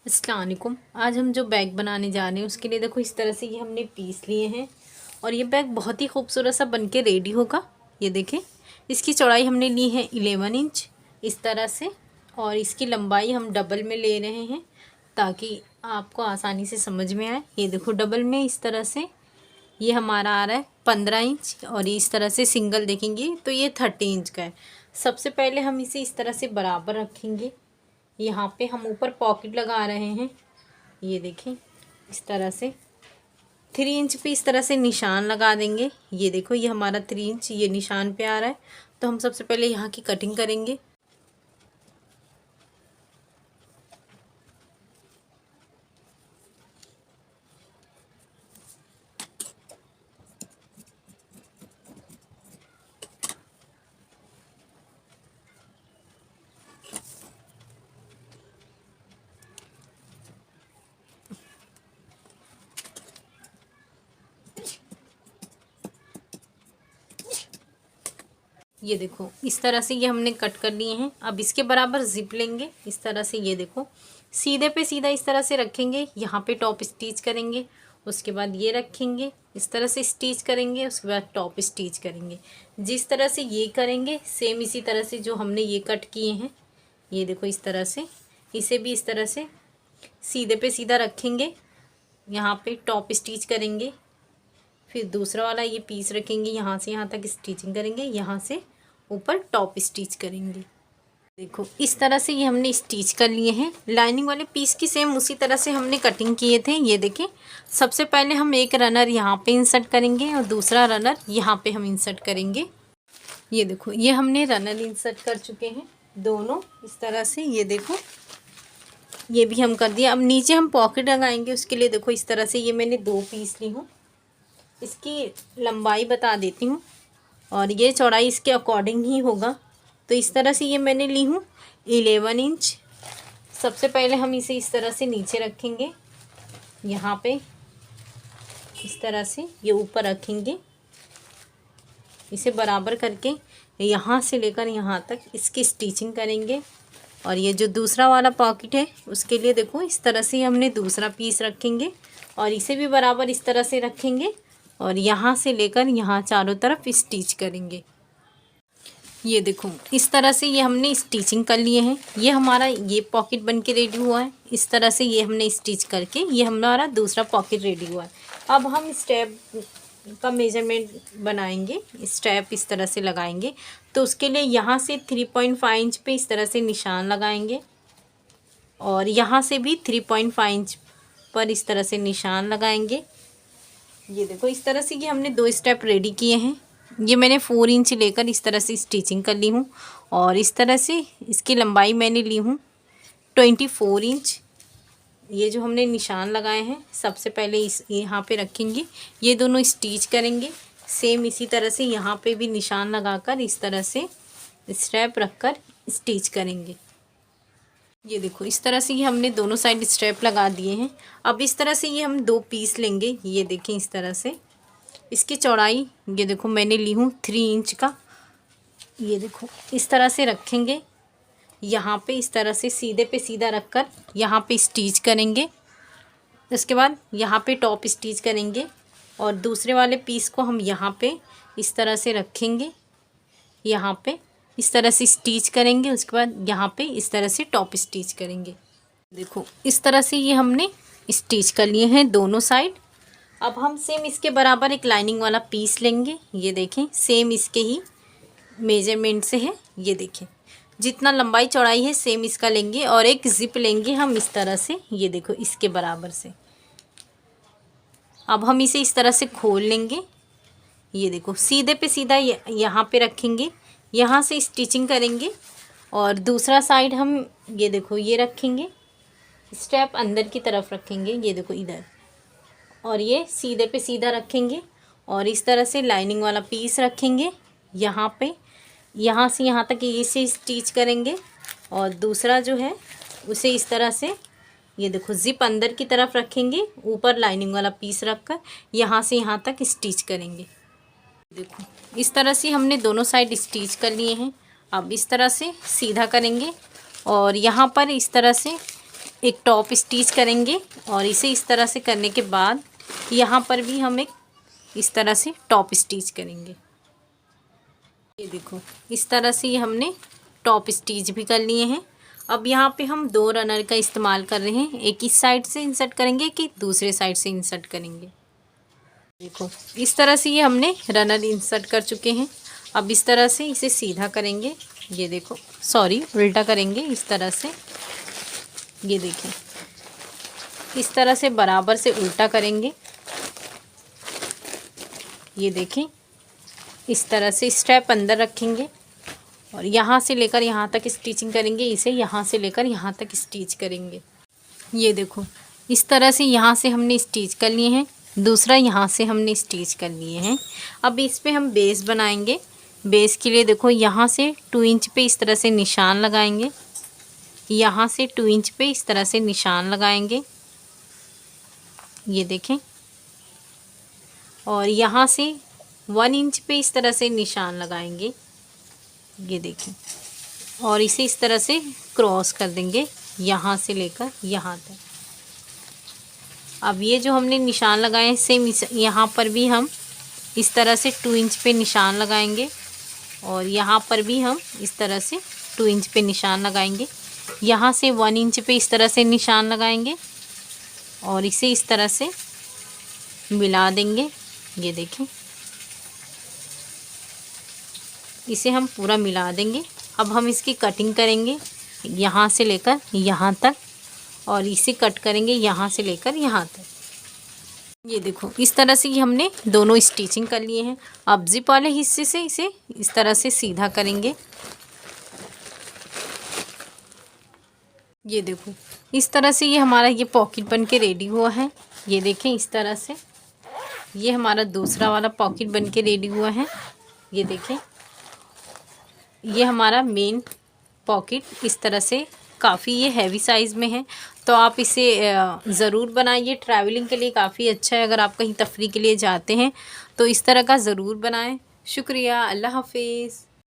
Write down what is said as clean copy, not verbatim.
अस्सलाम वालेकुम। आज हम जो बैग बनाने जा रहे हैं उसके लिए देखो इस तरह से ये हमने पीस लिए हैं और ये बैग बहुत ही खूबसूरत सा बनके रेडी होगा। ये देखें, इसकी चौड़ाई हमने ली है 11 इंच इस तरह से, और इसकी लंबाई हम डबल में ले रहे हैं ताकि आपको आसानी से समझ में आए। ये देखो डबल में इस तरह से ये हमारा आ रहा है 15 इंच, और इस तरह से सिंगल देखेंगे तो ये 30 इंच का है। सबसे पहले हम इसे इस तरह से बराबर रखेंगे। यहाँ पे हम ऊपर पॉकेट लगा रहे हैं। ये देखें इस तरह से 3 इंच पे इस तरह से निशान लगा देंगे। ये देखो ये हमारा 3 इंच ये निशान पे आ रहा है। तो हम सबसे पहले यहाँ की कटिंग करेंगे। ये देखो इस तरह से ये हमने कट कर लिए हैं। अब इसके बराबर जिप लेंगे इस तरह से। ये देखो सीधे पे सीधा इस तरह से रखेंगे। यहाँ पे टॉप स्टिच करेंगे, उसके बाद ये रखेंगे इस तरह से स्टिच करेंगे, उसके बाद टॉप स्टिच करेंगे। जिस तरह से ये करेंगे सेम इसी तरह से जो हमने ये कट किए हैं। ये देखो इस तरह से इसे भी इस तरह से सीधे पे सीधा रखेंगे। यहाँ पे टॉप स्टिच करेंगे, फिर दूसरा वाला ये पीस रखेंगे, यहाँ से यहाँ तक स्टिचिंग करेंगे, यहाँ से ऊपर टॉप स्टिच करेंगे। देखो इस तरह से ये हमने स्टिच कर लिए हैं। लाइनिंग वाले पीस की सेम उसी तरह से हमने कटिंग किए थे। ये देखें सबसे पहले हम एक रनर यहाँ पे इंसर्ट करेंगे और दूसरा रनर यहाँ पे हम इंसर्ट करेंगे। ये देखो ये हमने रनर इंसर्ट कर चुके हैं दोनों इस तरह से। ये देखो ये भी हम कर दिया। अब नीचे हम पॉकेट लगाएंगे। उसके लिए देखो इस तरह से ये मैंने 2 पीस ली हूँ। इसकी लंबाई बता देती हूँ और ये चौड़ाई इसके अकॉर्डिंग ही होगा। तो इस तरह से ये मैंने ली हूँ 11 इंच। सबसे पहले हम इसे इस तरह से नीचे रखेंगे, यहाँ पे इस तरह से ये ऊपर रखेंगे। इसे बराबर करके यहाँ से लेकर यहाँ तक इसकी स्टिचिंग करेंगे। और ये जो दूसरा वाला पॉकेट है उसके लिए देखो इस तरह से हमने दूसरा पीस रखेंगे और इसे भी बराबर इस तरह से रखेंगे और यहाँ से लेकर यहाँ चारों तरफ स्टिच करेंगे। ये देखो इस तरह से ये हमने स्टिचिंग कर लिए हैं। ये हमारा ये पॉकेट बन के रेडी हुआ है। इस तरह से ये हमने स्टिच करके ये हमारा दूसरा पॉकेट रेडी हुआ है। अब हम स्टेप का मेजरमेंट बनाएंगे। स्टेप इस तरह से लगाएंगे तो उसके लिए यहाँ से 3.5 इंच पे इस तरह से निशान लगाएंगे और यहाँ से भी 3.5 इंच पर इस तरह से निशान लगाएंगे। ये देखो इस तरह से ये हमने 2 स्टेप रेडी किए हैं। ये मैंने 4 इंच लेकर इस तरह से स्टिचिंग कर ली हूँ और इस तरह से इसकी लंबाई मैंने ली हूँ 24 इंच। ये जो हमने निशान लगाए हैं सबसे पहले इस यहाँ पे रखेंगे, ये दोनों स्टिच करेंगे। सेम इसी तरह से यहाँ पे भी निशान लगाकर इस तरह से स्टेप रखकर स्टिच करेंगे। ये देखो इस तरह से ये हमने दोनों साइड स्टेप लगा दिए हैं। अब इस तरह से ये हम 2 पीस लेंगे। ये देखें इस तरह से इसकी चौड़ाई ये देखो मैंने ली हूँ 3 इंच का। ये देखो इस तरह से रखेंगे, यहाँ पे इस तरह से सीधे पे सीधा रखकर यहाँ पे स्टिच करेंगे। उसके बाद यहाँ पे टॉप स्टिच करेंगे और दूसरे वाले पीस को हम यहाँ पे इस तरह से रखेंगे, यहाँ पे इस तरह से स्टिच करेंगे। उसके बाद यहाँ पे इस तरह से टॉप स्टिच करेंगे। देखो इस तरह से ये हमने स्टिच कर लिए हैं दोनों साइड। अब हम सेम इसके बराबर एक लाइनिंग वाला पीस लेंगे। ये देखें सेम इसके ही मेजरमेंट से है। ये देखें जितना लंबाई चौड़ाई है सेम इसका लेंगे और एक जिप लेंगे हम इस तरह से। ये देखो इसके बराबर से। अब हम इसे इस तरह से खोल लेंगे। ये देखो सीधे पे सीधा यहाँ पे रखेंगे, यहाँ से स्टिचिंग करेंगे और दूसरा साइड हम ये देखो ये रखेंगे, स्टेप अंदर की तरफ रखेंगे। ये देखो इधर, और ये सीधे पे सीधा रखेंगे और इस तरह से लाइनिंग वाला पीस रखेंगे यहाँ पे। यहाँ से यहाँ तक इसे स्टिच करेंगे और दूसरा जो है उसे इस तरह से ये देखो जिप अंदर की तरफ रखेंगे, ऊपर लाइनिंग वाला पीस रखकर यहाँ से यहाँ तक स्टिच करेंगे। देखो इस तरह से हमने दोनों साइड स्टिच कर लिए हैं। अब इस तरह से सीधा करेंगे और यहाँ पर इस तरह से एक टॉप स्टिच करेंगे और इसे इस तरह से करने के बाद यहाँ पर भी हम एक इस तरह से टॉप स्टिच करेंगे। ये देखो इस तरह से ये हमने टॉप स्टिच भी कर लिए हैं। अब यहाँ पे हम 2 रनर का इस्तेमाल कर रहे हैं, एक इस साइड से इंसर्ट करेंगे कि दूसरे साइड से इंसर्ट करेंगे। देखो इस तरह से ये हमने रनर इंसर्ट कर चुके हैं। अब इस तरह से इसे सीधा करेंगे, ये देखो सॉरी उल्टा करेंगे इस तरह से, ये देखें इस तरह से बराबर से उल्टा करेंगे। ये देखें इस तरह से स्टेप अंदर रखेंगे और यहाँ से लेकर यहाँ तक स्टिचिंग करेंगे, इसे यहाँ से लेकर यहाँ तक स्टिच करेंगे। ये देखो इस तरह से यहाँ से हमने स्टिच कर लिए हैं, दूसरा यहाँ से हमने स्टिच कर लिए हैं। अब इस पे हम बेस बनाएंगे। बेस के लिए देखो यहाँ से 2 इंच पे इस तरह से निशान लगाएंगे, यहाँ से 2 इंच पे इस तरह से निशान लगाएंगे, ये देखें, और यहाँ से 1 इंच पे इस तरह से निशान लगाएंगे, ये देखें, और इसे इस तरह से क्रॉस कर देंगे यहाँ से लेकर यहाँ तक। अब ये जो हमने निशान लगाए हैं सेम यहाँ पर भी हम इस तरह से 2 इंच पे निशान लगाएंगे और यहाँ पर भी हम इस तरह से 2 इंच पे निशान लगाएंगे, यहाँ से 1 इंच पे इस तरह से निशान लगाएंगे और इसे इस तरह से मिला देंगे। ये देखें इसे हम पूरा मिला देंगे। अब हम इसकी कटिंग करेंगे यहाँ से लेकर यहाँ तक और इसे कट करेंगे यहाँ से लेकर यहाँ तक। ये देखो इस तरह से हमने दोनों स्टिचिंग कर लिए हैं। अब जिप वाले हिस्से से इसे इस तरह से सीधा करेंगे। ये देखो इस तरह से ये हमारा ये पॉकेट बन के रेडी हुआ है। ये देखें इस तरह से ये हमारा दूसरा वाला पॉकेट बन के रेडी हुआ है। ये देखें ये हमारा मेन पॉकेट इस तरह से काफ़ी ये हैवी साइज़ में है, तो आप इसे ज़रूर बनाइए। ट्रैवलिंग के लिए काफ़ी अच्छा है। अगर आप कहीं तफरी के लिए जाते हैं तो इस तरह का ज़रूर बनाएं। शुक्रिया, अल्लाह हाफिज़।